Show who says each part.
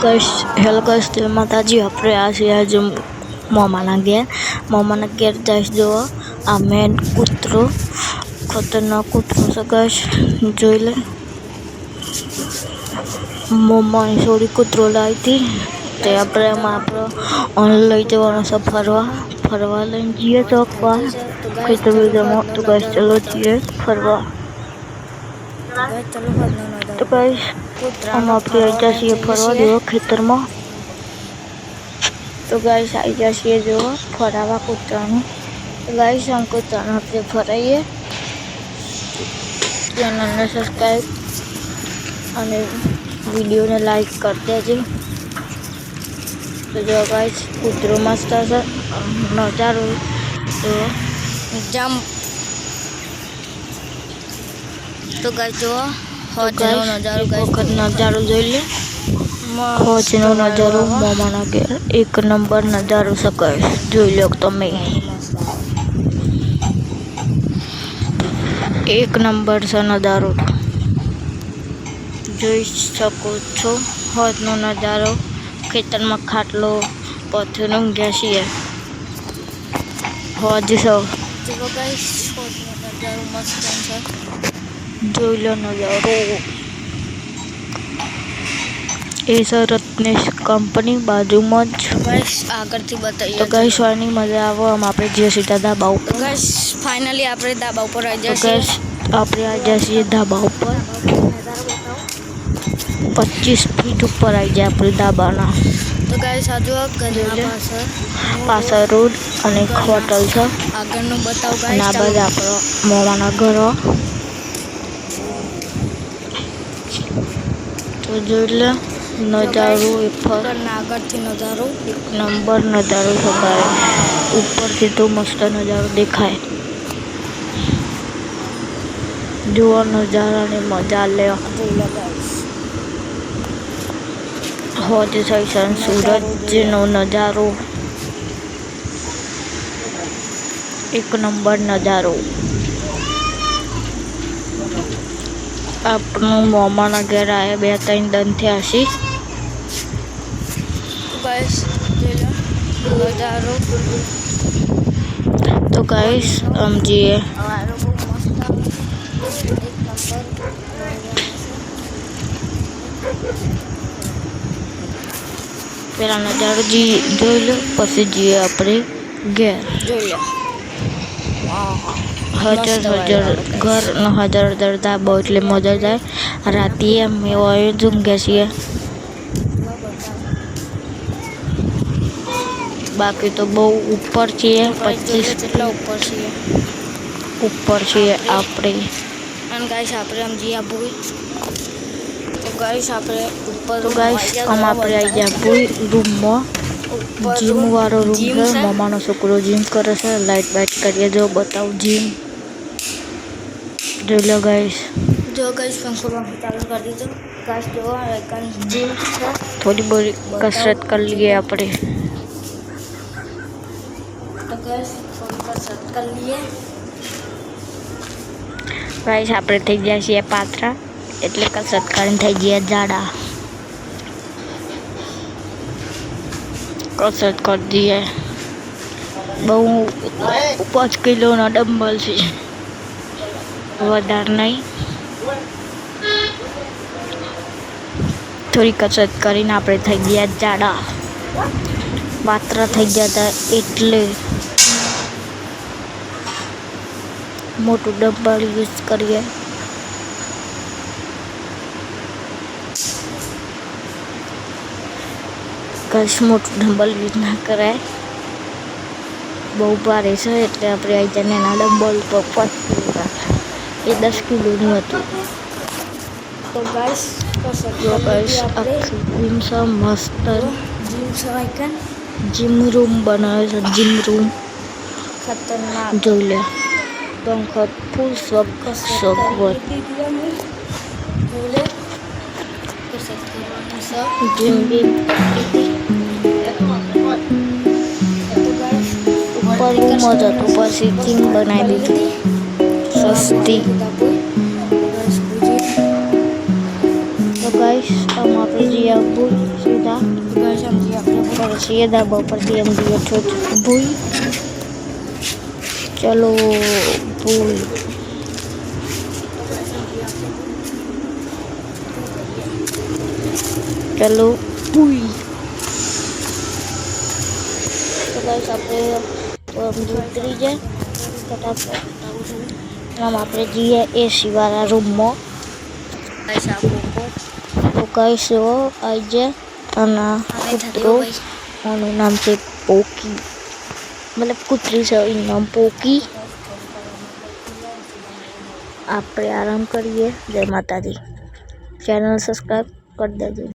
Speaker 1: Guys hello guys जय माता जी अपने आज मामाना घेर जाइस जो आ मेन कूतरो खतरनाक कूतरो से गाइस જોઈ લે મમ્માની છોડી કૂતરો લાવી હતી તે આપણે લઈ જવાનો છે ફરવા લઈને જઈએ ચોકમાં ખેતર બીજામાં તો ગાઈસ ચલો જઈએ ફરવા तो गाइस हम आपके आइजा से फरवा जो खेतर में तो गाइस आइजा से जो फरावा कूतरानु तो गाइस हम कूतरानु आपसे फराइए चैनल ने सब्सक्राइब और वीडियो ने लाइक कर दीजिए। तो जो गाइस कूतरो मस्त है नजारो तो जंप तो गाइस जो नजारो જોઈ લે હોજનો નજારો મામાના ઘેર એક નંબર નજારો સકાય જોઈ લો તમે એક નંબર છે નજારો જોઈ શકો છો હોજનો નજારો ખેતરમાં ખાટલો પથ્થરનો ઘેસીએ હોજ છે જો ગાઈસ હોજનો નજારો મસ્ત છે જોઈ લો નજારો એ સર રત્નેશ કંપની બાજુમાં જ ગાઈસ આગળથી બતાવીએ તો ગાઈસ આની મજા આવે આમ આપણે જે સીધા ધાબા ઉપર ગાઈસ ફાઇનલી આપણે ધાબા ઉપર આવી જઈએ ગાઈસ આપણે આવી જઈએ ધાબા ઉપર 25 ફીટ ઉપર આવી જાય આપણે ધાબાના તો ગાઈસ આ જો ઘરના પાછળ રોડ અને હોટલ છે આગળનું બતાવ ગાઈસ આ બાજુ આપણો મોમાના ઘરો तो जो नजारो नजारो एक नंबर नजारो सकाय ऊपर से तो मस्त नजारो देखाय जो नजारा ने मजा ले होज सैसन सूरज नो नजारो एक नंबर नजारो अपनों मामाना घर आया 2-3 दिन थे आशी तो गाइस हम जी पहला नजारो जी जो लो पसी जी अपने घर जो लो हजार घर न हजार धाबा એટલે મજા જાય રાતે અમે ઓય ઝુંગે છીએ બાકી તો બહુ ઉપર છે 25 જેટલા ઉપર છે આપણે અને ગાઈસ આપણે આમ જી આબુ તો ગાઈસ આપણે ઉપર તો ગાઈસ આમ આપણે આવી ગયા પૂરી રૂમમાં જીમ વાળો રૂમ છે મામાનો છોકરો જીમ કરે છે લાઈટ બાઈટ કરીએ જો બતાવું જીમ जो लो गाइस पंखो चालू कर दीजिए गाइस जो जिम थोड़ी बहुत कसरत कर लिए अपने तो गाइस थोड़ी कसरत कर लिए गाइस આપણે થઈ ગયા છીએ પાત્રા એટલે કસરત કરીને થઈ ગયા જાડા कसरत कर दिए बहु 5 किलो ना डम्बल છે વધારે નહીં થોડી કસરત કરીને આપણે થઈ ગયા જાડા પાત્રા થઈ ગયા હતા એટલે મોટું ડમ્બલ યુઝ કરીએ કશ મોટું ડમ્બલ યુઝ ના કરાય બહુ ભારે છે એટલે આપણે આવી જાય નાના ડમ્બલ તો 10 किलो नहीं होती तो गाइस जिम सा मस्त जिम रूम बनाए जिम रूम खतरनाक जो ले पंखा फुल सब जिम भी ऊपर मजा तो बस जिम बनाई दी सस्ती तो गाइस हम आप जी જઈએ ભૂઈ સીધા સીધા ધાબા પરથી हम જઈએ ભૂઈ ચલો ભૂઈ ચલો ભૂઈ તો ગાઈસ આપણે ઉતરી જાય ફટાફટ આમ આપણે જઈએ એસી વાળા રૂમમાં તો ગાઈસ આવી જાય અને કૂતરો એનું નામ છે પોકી મતલબ કૂતરી છે એનું નામ પોકી આપણે આરામ કરીએ જય માતાજી ચેનલ સબસ્ક્રાઈબ કરી દેજો